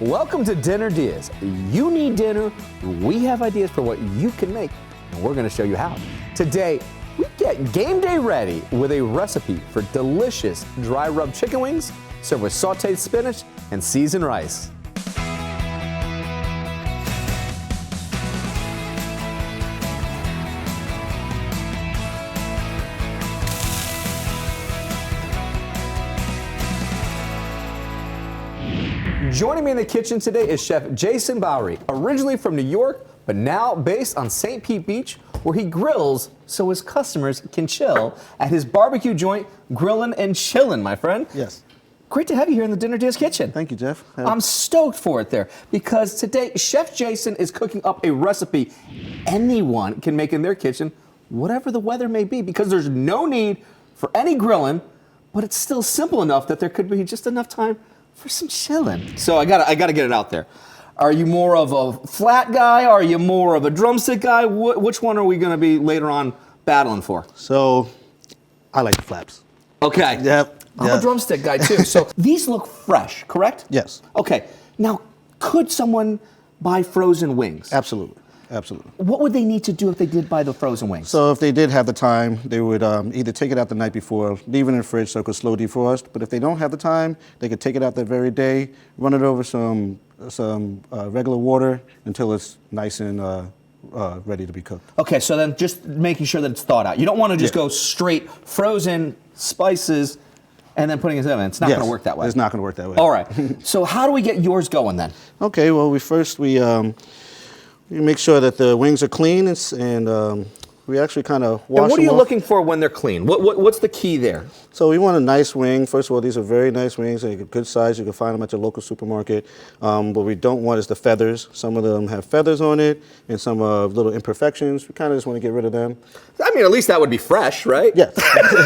Welcome to Dinner DeeAs. You need dinner, we have ideas for what you can make, and we're gonna show you how. Today, we get game day ready with a recipe for delicious dry rub chicken wings served with sautéed spinach and seasoned rice. Joining me in the kitchen today is Chef Jason Bowery, originally from New York, but now based on St. Pete Beach, where he grills so his customers can chill at his barbecue joint, Grillin' and Chillin', my friend. Yes. Great to have you here in the Dinner DeeAs kitchen. Thank you, Jeff. I'm stoked for it there, because today Chef Jason is cooking up a recipe anyone can make in their kitchen, whatever the weather may be, because there's no need for any grilling, but it's still simple enough that there could be just enough time for some chilling. So I gotta get it out there. Are you more of a flat guy? Are you more of a drumstick guy? Which one are we gonna be later on battling for? So, I like the flaps. Okay. Yep. I'm a drumstick guy too. So these look fresh, correct? Yes. Okay. Now, could someone buy frozen wings? Absolutely. Absolutely. What would they need to do if they did buy the frozen wings? So if they did have the time, they would either take it out the night before, leave it in the fridge so it could slow defrost. But if they don't have the time, they could take it out that very day, run it over some regular water until it's nice and ready to be cooked. Okay, so then just making sure that it's thawed out. You don't want to just go straight frozen spices and then putting it in. It's not going to work that way. It's not going to work that way. All right. So how do we get yours going then? Okay. Well, we make sure that the wings are clean and we actually kind of wash them off. And what are you looking for when they're clean? What's the key there? So we want a nice wing. First of all, these are very nice wings. They're good size. You can find them at your local supermarket. What we don't want is the feathers. Some of them have feathers on it and some little imperfections. We kind of just want to get rid of them. I mean, at least that would be fresh, right? Yes.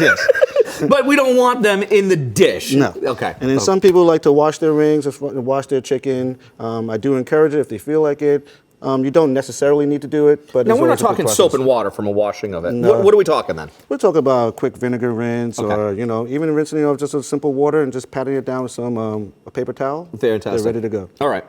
Yes. But we don't want them in the dish. No. Okay. And then some people like to wash their wings, wash their chicken. I do encourage it if they feel like it. You don't necessarily need to do it, but now it's we're not always a good talking process. soap and water from a washing of it. No. What are we talking then? We're talking about a quick vinegar rinse, Okay. or even rinsing it off just a simple water and just patting it down with some a paper towel. Fantastic. They're ready to go. All right.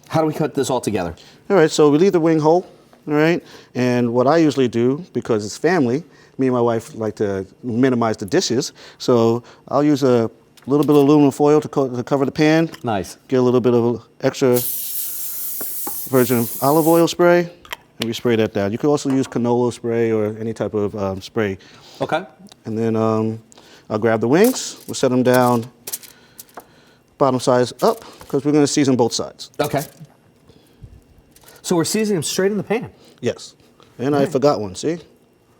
How do we cut this all together? All right, so we leave the wing whole. All right, and what I usually do, because it's family, me and my wife like to minimize the dishes, so I'll use a little bit of aluminum foil to cover the pan. Nice. Get a little bit of extra virgin olive oil spray, and we spray that down. You could also use canola spray or any type of spray. Okay. And then I'll grab the wings, we'll set them down bottom size up, because we're going to season both sides. Okay. So we're seasoning them straight in the pan. Yes. And I forgot one, see?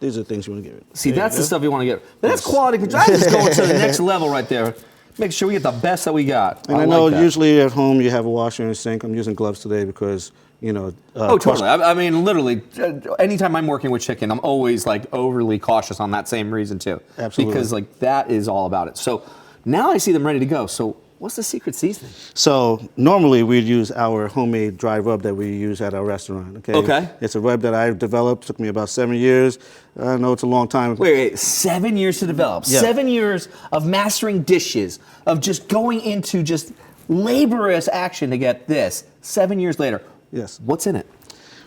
These are the things you want to get rid of. See, that's the stuff you want to get. That's quality control. That is going to the next level right there. Make sure we get the best that we got. And I know usually at home you have a washer and a sink. I'm using gloves today because, oh, totally. I mean, literally, anytime I'm working with chicken, I'm always like overly cautious on that same reason too. Absolutely. Because like that is all about it. So now I see them ready to go. So what's the secret seasoning? So normally we'd use our homemade dry rub that we use at our restaurant. Okay. Okay. It's a rub that I've developed. Took me about 7 years. I know it's a long time. Wait, 7 years to develop. Yeah. 7 years of mastering dishes, of just going into just laborious action to get this. 7 years later. Yes. What's in it?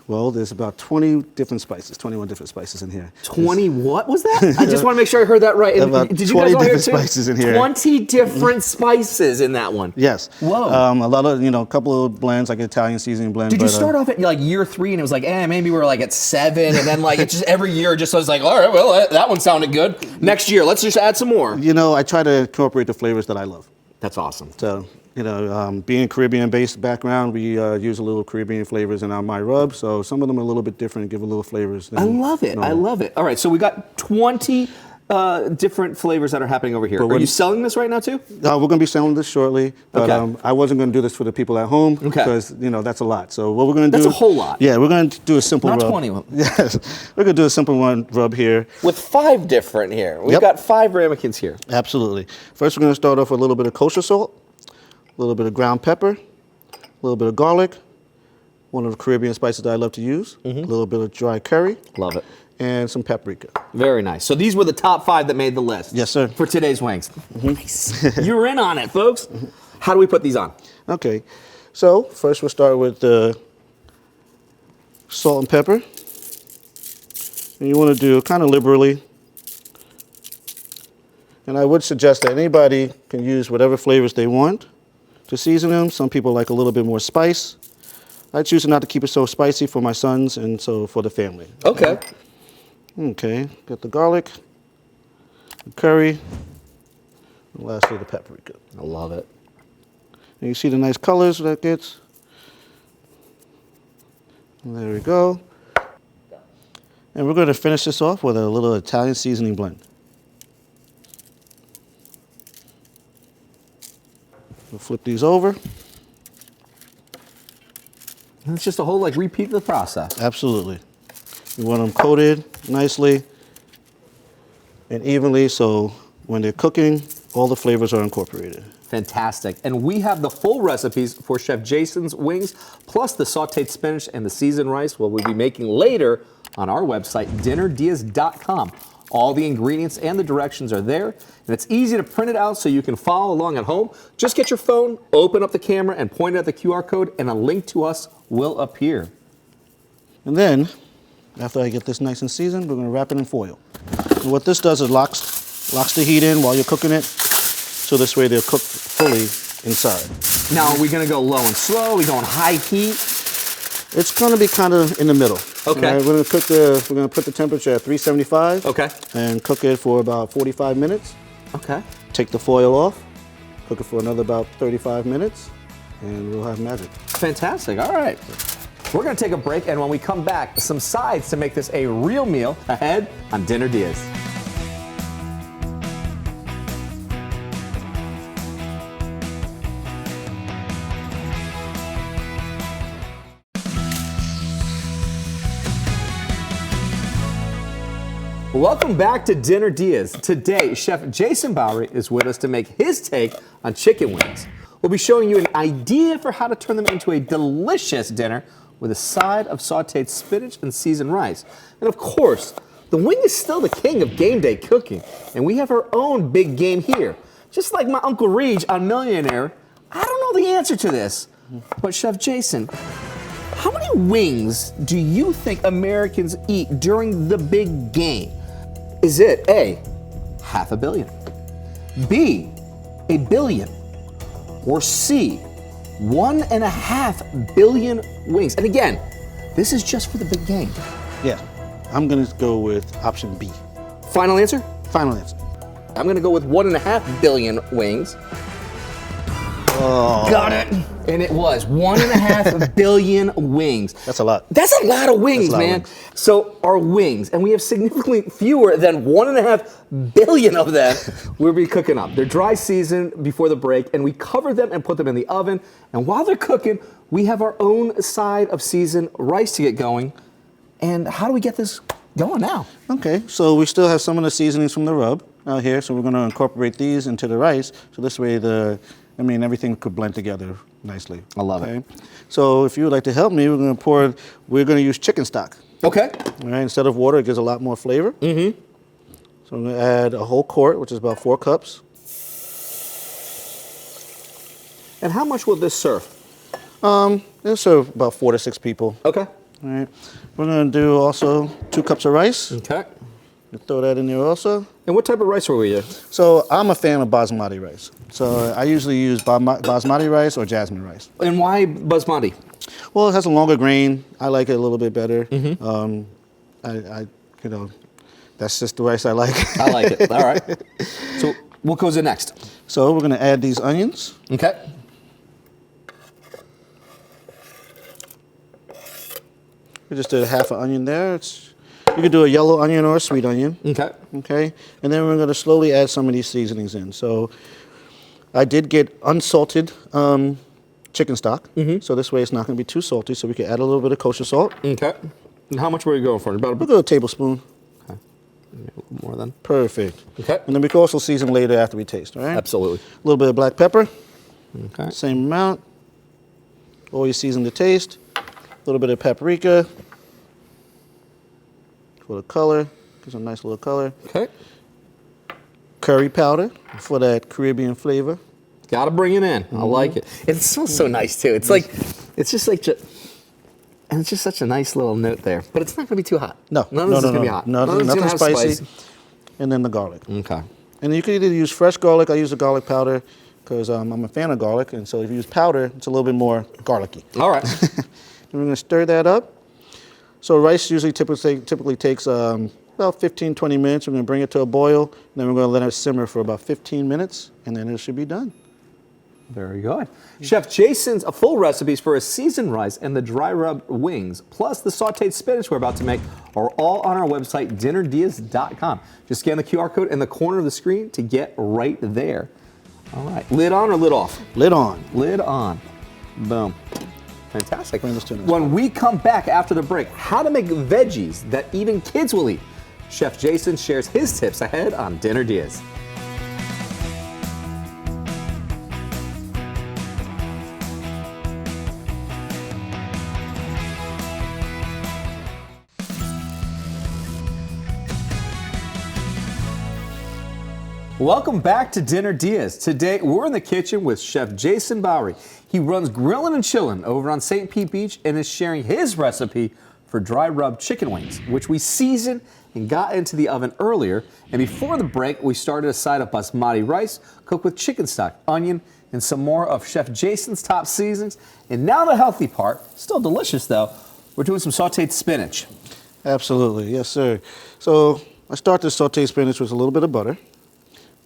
Well, there's about 20 different spices, 21 different spices in here. 20 what was that? I just want to make sure I heard that right. About Did you 20 guys all hear different too? spices in here. 20 different spices in that one. Yes. Whoa. A lot of, a couple of blends, like Italian seasoning blend. Did you start off at like year 3 and it was like, maybe we're like at 7, and then like it's just every year just was like, all right, well, that one sounded good. Next year, let's just add some more. I try to incorporate the flavors that I love. That's awesome. So, being Caribbean-based background, we use a little Caribbean flavors in my rub. So some of them are a little bit different, give a little flavors. I love it. I love it. All right, so we got 20 different flavors that are happening over here. Are you selling this right now too? We're going to be selling this shortly, but I wasn't going to do this for the people at home because that's a lot. So what we're going to do? That's a whole lot. Yeah, we're going to do a simple rub. Not 20. Yes, we're going to do a simple one rub here. With 5 different here. We've got 5 ramekins here. Absolutely. First, we're going to start off with a little bit of kosher salt, a little bit of ground pepper, a little bit of garlic, one of the Caribbean spices that I love to use, a little bit of dry curry. Love it. And some paprika. Very nice. So these were the top 5 that made the list. Yes, sir. For today's wings. Nice. You're in on it, folks. How do we put these on? Okay. So first we'll start with the salt and pepper. And you want to do kind of liberally. And I would suggest that anybody can use whatever flavors they want to season them. Some people like a little bit more spice. I choose not to keep it so spicy for my sons and so for the family. Okay. Okay, got the garlic, the curry, and lastly the paprika. I love it. And you see the nice colors that gets. And there we go. And we're going to finish this off with a little Italian seasoning blend. We'll flip these over. And it's just a whole like repeat of the process. Absolutely. You want them coated nicely and evenly so when they're cooking, all the flavors are incorporated. Fantastic. And we have the full recipes for Chef Jason's wings, plus the sauteed spinach and the seasoned rice, what we'll be making later on our website, DeeAs.com. All the ingredients and the directions are there, and it's easy to print it out so you can follow along at home. Just get your phone, open up the camera, and point at the QR code, and a link to us will appear. And then, after I get this nice and seasoned, we're going to wrap it in foil. And what this does is locks the heat in while you're cooking it, so this way they'll cook fully inside. Now, are we going to go low and slow? Are we going high heat? It's going to be kind of in the middle. Okay. All right, we're going to put the temperature at 375. Okay. And cook it for about 45 minutes. Okay. Take the foil off, cook it for another about 35 minutes, and we'll have magic. Fantastic. All right. We're going to take a break, and when we come back, some sides to make this a real meal ahead on Dinner DeeAs. Welcome back to Dinner DeeAs. Today, Chef Jason Bowery is with us to make his take on chicken wings. We'll be showing you an idea for how to turn them into a delicious dinner with a side of sauteed spinach and seasoned rice. And of course, the wing is still the king of game day cooking, and we have our own big game here. Just like my Uncle Reg on Millionaire, I don't know the answer to this, but Chef Jason, how many wings do you think Americans eat during the big game? Is it A, 500 million, B, 1 billion, or C, 1.5 billion wings? And again, this is just for the big game. Yeah, I'm going to go with option B. Final answer? Final answer. I'm gonna go with 1.5 billion wings. Oh. Got it. And it was 1.5 billion wings. That's a lot. That's a lot of wings, That's a lot of man. wings. So our wings, and we have significantly fewer than 1.5 billion of them we'll be cooking up. They're dry seasoned before the break, and we cover them and put them in the oven. And while they're cooking, we have our own side of seasoned rice to get going. And how do we get this going now? Okay, so we still have some of the seasonings from the rub out here, so we're going to incorporate these into the rice, so this way everything could blend together nicely. I love it. So if you would like to help me, we're going to use chicken stock. Okay. All right, instead of water, it gives a lot more flavor. Mm-hmm. So I'm going to add a whole quart, which is about 4 cups. And how much will this serve? It'll serve about 4 to 6 people. Okay. All right. We're going to do also 2 cups of rice. Okay. Throw that in there also. And what type of rice are we using? So I'm a fan of basmati rice. So I usually use basmati rice or jasmine rice. And why basmati? Well, it has a longer grain. I like it a little bit better. Mm-hmm. That's just the rice I like. I like it. All right. So what goes in next? So we're going to add these onions. Okay. We just did half an onion there. You could do a yellow onion or a sweet onion. Okay. Okay. And then we're going to slowly add some of these seasonings in. So I did get unsalted chicken stock. Mm-hmm. So this way it's not going to be too salty. So we can add a little bit of kosher salt. Okay. And how much were you going for? About We'll go a tablespoon. Okay. Maybe a little more than. Perfect. Okay. And then we can also season later after we taste, all right? Absolutely. A little bit of black pepper. Okay. Same amount. Always season to taste. A little bit of paprika for the color. Gives a nice little color. Okay. Curry powder for that Caribbean flavor. Got to bring it in. I like it. It smells so nice too. It's like, it's just like, and it's just such a nice little note there. But it's not going to be too hot. No, None of this is going to be hot. No, None of it's nothing gonna have spicy. And then the garlic. Okay. And you can either use fresh garlic. I use the garlic powder because I'm a fan of garlic. And so if you use powder, it's a little bit more garlicky. All right. And we're going to stir that up. So rice usually typically takes about 15, 20 minutes. We're going to bring it to a boil. And then we're going to let it simmer for about 15 minutes. And then it should be done. Very good. Chef Jason's full recipes for a seasoned rice and the dry rub wings, plus the sautéed spinach we're about to make, are all on our website, dinnerdeas.com. Just scan the QR code in the corner of the screen to get right there. All right. Lid on or lid off? Lid on. Lid on. Boom. Fantastic. Bring this to the When we come back after the break, how to make veggies that even kids will eat. Chef Jason shares his tips ahead on Dinner Diaz. Welcome back to Dinner Diaz. Today, we're in the kitchen with Chef Jason Bowery. He runs Grillin' and Chillin' over on St. Pete Beach and is sharing his recipe for dry rub chicken wings, which we seasoned and got into the oven earlier. And before the break, we started a side of basmati rice cooked with chicken stock, onion, and some more of Chef Jason's top seasonings. And now the healthy part, still delicious though, we're doing some sautéed spinach. Absolutely, yes, sir. So I start this sautéed spinach with a little bit of butter.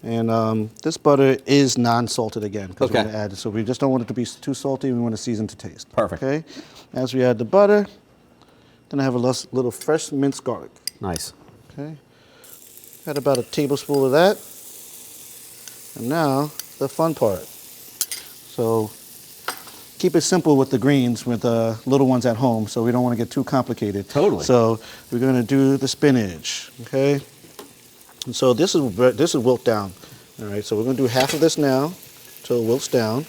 And this butter is non-salted again because we're going to add it. So we just don't want it to be too salty. We want to season to taste. Perfect. Okay. As we add the butter, then I have a little fresh minced garlic. Nice. Okay. Add about a tablespoon of that. And now the fun part. So keep it simple with the greens, with the little ones at home, so we don't want to get too complicated. Totally. So we're going to do the spinach. Okay. And so this is wilted down. All right, so we're going to do half of this now until it wilts down.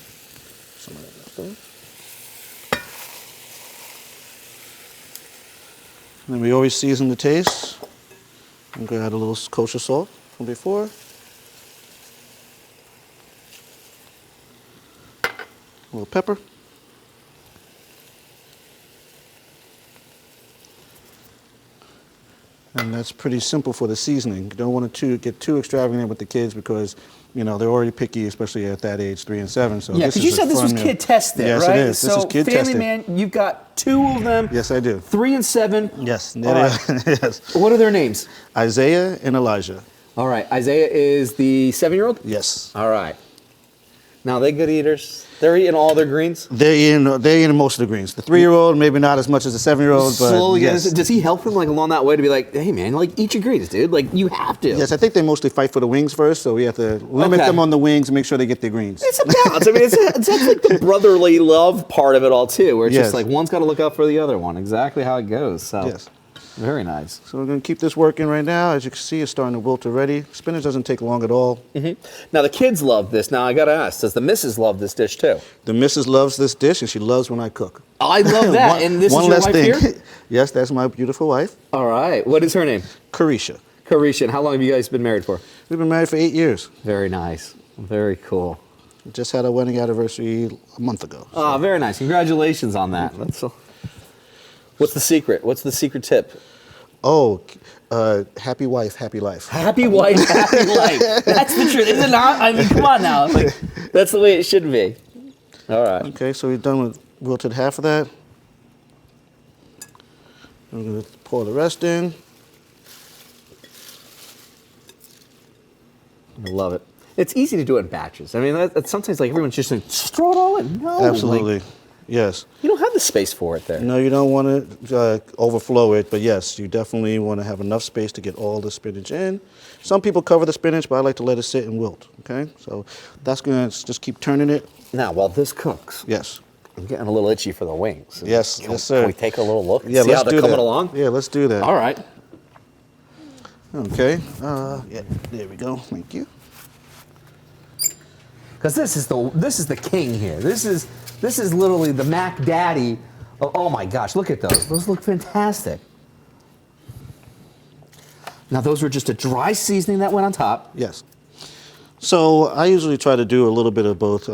And then we always season the taste. I'm going to add a little kosher salt from before. A little pepper. And that's pretty simple for the seasoning. You don't want to get too extravagant with the kids because, you know, they're already picky, especially at that age, 3 and 7. So yeah, because you said this was kid tested, right? Yes, it is. So this is kid Family tested. Man, you've got 2 of them. Yes, I do. 3 and 7. Yes. All right. Yes. What are their names? Isaiah and Elijah. All right. Isaiah is the 7-year-old? Yes. All right. Now, they good eaters? They're eating all their greens? They're eating most of the greens. The 3-year-old, maybe not as much as the 7-year-old, but slowly. yes. Does he help them like along that way to be like, hey man, like eat your greens, dude. Like you have to. Yes, I think they mostly fight for the wings first, so we have to limit them on the wings and make sure they get their greens. It's a balance. I mean, it's like the brotherly love part of it all too, where it's just Yes. like one's got to look out for the other one. Exactly how it goes. So Yes. very nice. So we're going to keep this working right now. As you can see, it's starting to wilt already. Spinach doesn't take long at all. Now the kids love this. Now I got to ask, does the missus love this dish too? The missus loves this dish, and she loves when I cook. I love that. And this is your wife here? Yes, that's my beautiful wife, All right. What is her name? Carisha. Carisha. And how long have you guys been married for? We've been married for 8 years. Very nice. Very cool. We just had our wedding anniversary a month ago. Ah, very nice. Congratulations on that. That's what's the secret? What's the secret tip? Oh, happy wife, happy life. Happy wife, happy life. That's the truth, is it not? I mean, come on now. Like, that's the way it should be. All right. Okay, so we've done with wilted half of that. We're going to pour the rest in. I love it. It's easy to do it in batches. I mean, that's sometimes like everyone's just like, just throw it all in. No. Absolutely. Like, Yes. you don't have the space for it there. No, you don't want to overflow it, but yes, you definitely want to have enough space to get all the spinach in. Some people cover the spinach, but I like to let it sit and wilt, okay? So that's going to just keep turning it. Now, while this cooks, Yes. I'm getting a little itchy for the wings. Yes, yes, sir. Can we take a little look and Yeah, see let's how they're do coming that. along? Yeah, let's do that. All right. Okay. Yeah, there we go. Thank you. Because this is the king here. This is literally the Mac Daddy. Oh my gosh, look at those. Those look fantastic. Now those were just a dry seasoning that went on top. Yes. So I usually try to do a little bit of both.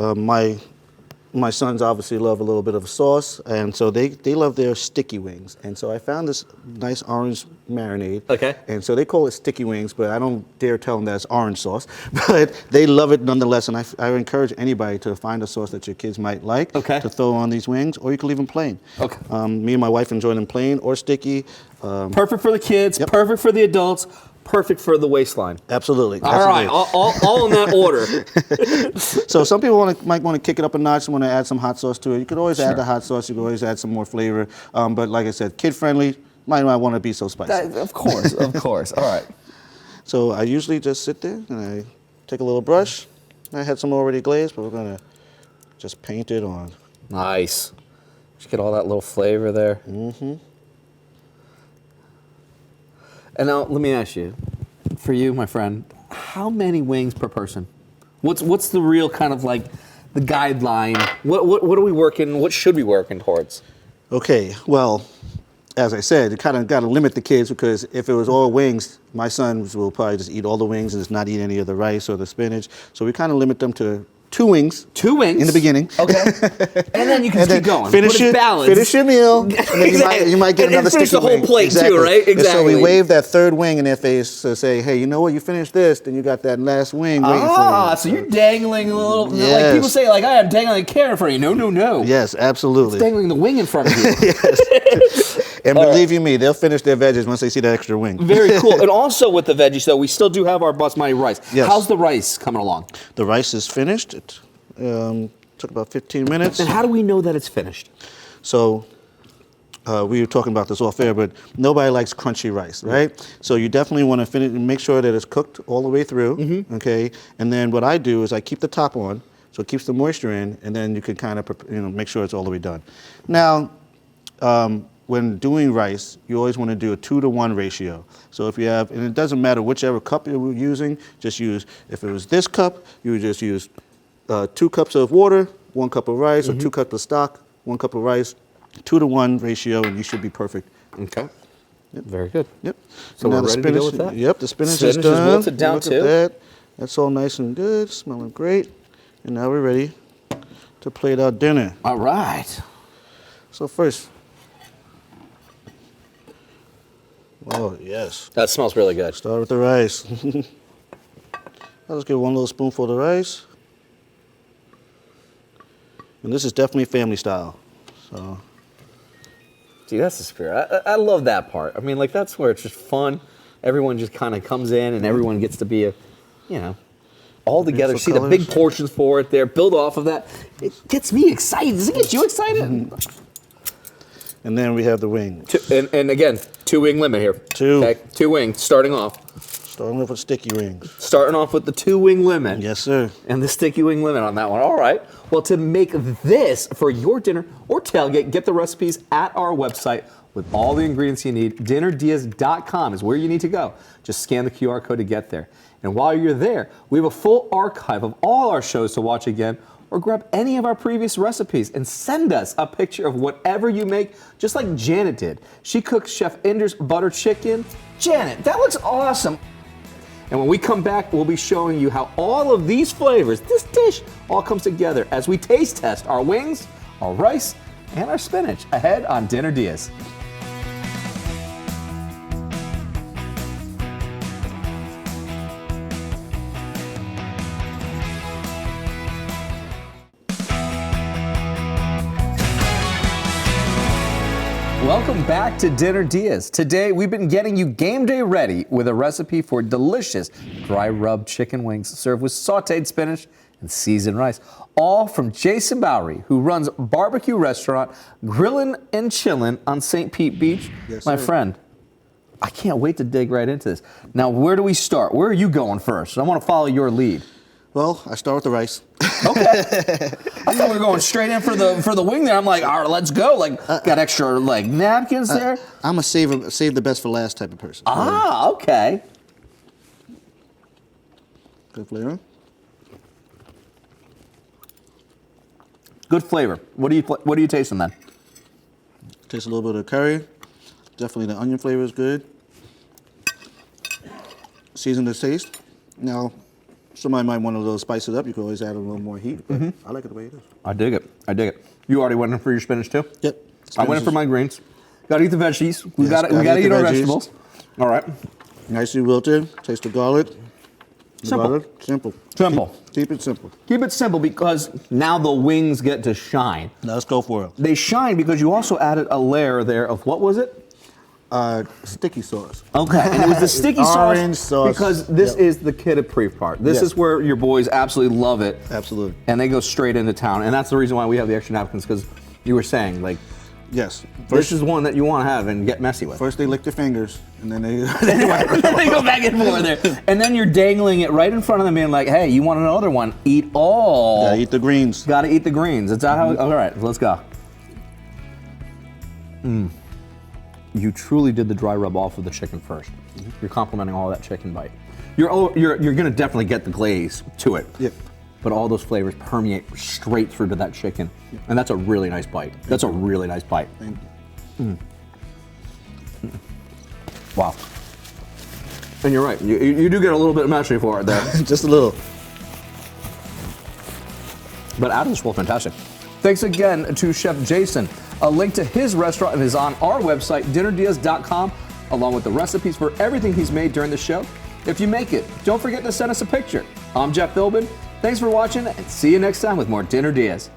My sons obviously love a little bit of sauce, and so they love their sticky wings. And so I found this nice orange marinade. Okay. And so they call it sticky wings, but I don't dare tell them that's orange sauce. But they love it nonetheless, and I encourage anybody to find a sauce that your kids might like to throw on these wings, or you can leave them plain. Okay. Me and my wife enjoy them plain or sticky. Perfect for the kids, perfect for the adults, perfect for the waistline. Absolutely. All right, all in that order. So some people might want to kick it up a notch, want to add some hot sauce to it. You could always add the hot sauce. You could always add some more flavor. But like I said, kid-friendly, might not want to be so spicy. Of course, of course. All right. So I usually just sit there and I take a little brush. I had some already glazed, but we're going to just paint it on. Nice. Just get all that little flavor there. Mm-hmm. And now let me ask you, for you, my friend, how many wings per person? What's the real kind of like the guideline? What are we working? What should we working towards? Okay, well, as I said, you kind of got to limit the kids, because if it was all wings, my sons will probably just eat all the wings and just not eat any of the rice or the spinach. So we kind of limit them to 2 wings. 2 wings? In the beginning. Okay. And then you can keep going. Finish your meal. And then Exactly. you might get And another finish sticky the whole wing. plate Exactly. too, right? And so we Exactly. wave that 3rd wing in their face to say, hey, you know what? You finished this, then you got that last wing waiting for you. Ah, so you're dangling a little, like Yes. people say, like, I'm dangling a carrot in front of you. No. Yes, absolutely. It's dangling the wing in front of you. Yes. And believe you me, they'll finish their veggies once they see that extra wing. Very cool. And also with the veggies, though, we still do have our basmati rice. Yes. How's the rice coming along? The rice is finished. It took about 15 minutes. And how do we know that it's finished? So we were talking about this off air, but nobody likes crunchy rice, right? So you definitely want to finish and make sure that it's cooked all the way through, okay? And then what I do is I keep the top on, so it keeps the moisture in, and then you can kind of make sure it's all the way done. Now, when doing rice, you always want to do a 2-to-1 ratio. So if you have, and it doesn't matter whichever cup you're using, just use, if it was this cup, you would just use 2 cups of water, 1 cup of rice, or 2 cups of stock, 1 cup of rice, 2-to-1 ratio, and you should be perfect. Okay. Yep. Very good. Yep. So now we're ready to go with that? Yep, the spinach is Spinach is done. wilted down Look too. at that. That's all nice and good, smelling great. And now we're ready to plate our dinner. All right. So first, oh yes, That smells really good. start with the rice. I'll just get 1 little spoonful of the rice. And this is definitely family style. So See, that's the spirit. I love that part. I mean, like, that's where it's just fun. Everyone just kind of comes in and everyone gets to be all together. Beautiful See colors. the big portions for it there. Build off of that. It gets me excited. Does it get you excited? and then we have the wings. And again, 2-wing limit here. 2. Okay, 2 wings, starting off. Starting off with sticky wings. Starting off with the 2-wing limit. Yes, sir. And the sticky wing limit on that one. All right. Well, to make this for your dinner or tailgate, get the recipes at our website with all the ingredients you need. DinnerDeeAs.com is where you need to go. Just scan the QR code to get there. And while you're there, we have a full archive of all our shows to watch again, or grab any of our previous recipes and send us a picture of whatever you make, just like Janet did. She cooked Chef Inder's butter chicken. Janet, that looks awesome. And when we come back, we'll be showing you how all of these flavors, this dish, all comes together as we taste test our wings, our rice, and our spinach ahead on Dinner Deeas. Welcome back to Dinner Deeas. Today we've been getting you game day ready with a recipe for delicious dry rub chicken wings served with sautéed spinach and seasoned rice. All from Jason Bowery, who runs barbecue restaurant Grillin' and Chillin' on St. Pete Beach. Yes, My sir. friend, I can't wait to dig right into this. Now, where do we start? Where are you going first? I want to follow your lead. Well, I start with the rice. Okay. I thought we were going straight in for the wing there. I'm like, all right, let's go. Like, got extra like napkins there. I'm a save the best for last type of person. Ah, okay. Good flavor. Good flavor. What are you tasting then? Taste a little bit of curry. Definitely the onion flavor is good. Season to taste. Now, Somebody might want a little spice it up. You can always add a little more heat. But I like it the way it is. I dig it. I dig it. You already went in for your spinach too? Yep. I went in for my greens. Got to eat the veggies. We Yes, got gotta to eat eat the our veggies. vegetables. All right. Nicely wilted. Taste the garlic. The Simple. butter. Simple. Simple. Keep it simple. Keep it simple because now the wings get to shine. Now let's go for it. They shine because you also added a layer there of what was it? Sticky sauce. Okay, and it was the sticky Orange sauce. because this is the kid approved part. This Yes. is where your boys absolutely love it. Absolutely. And they go straight into town. And that's the reason why we have the extra napkins because you were saying, like, Yes. this is one that you want to have and get messy with. First they lick their fingers, and then they. Then they go back and forth there. And then you're dangling it right in front of them being like, hey, you want another one? Eat all. Gotta eat the greens. Gotta eat the greens. Is that how? All right, let's go. You truly did the dry rub off of the chicken first. You're complimenting all that chicken bite. You're gonna definitely get the glaze to it. Yep. But all those flavors permeate straight through to that chicken, and that's a really nice bite. That's a really nice bite. Thank you. Wow. And you're right. You do get a little bit messy for it there. Just a little. But Adam's well, fantastic. Thanks again to Chef Jason. A link to his restaurant is on our website, dinnerdeas.com, along with the recipes for everything he's made during the show. If you make it, don't forget to send us a picture. I'm Jeff Philbin. Thanks for watching, and see you next time with more Dinner Diaz.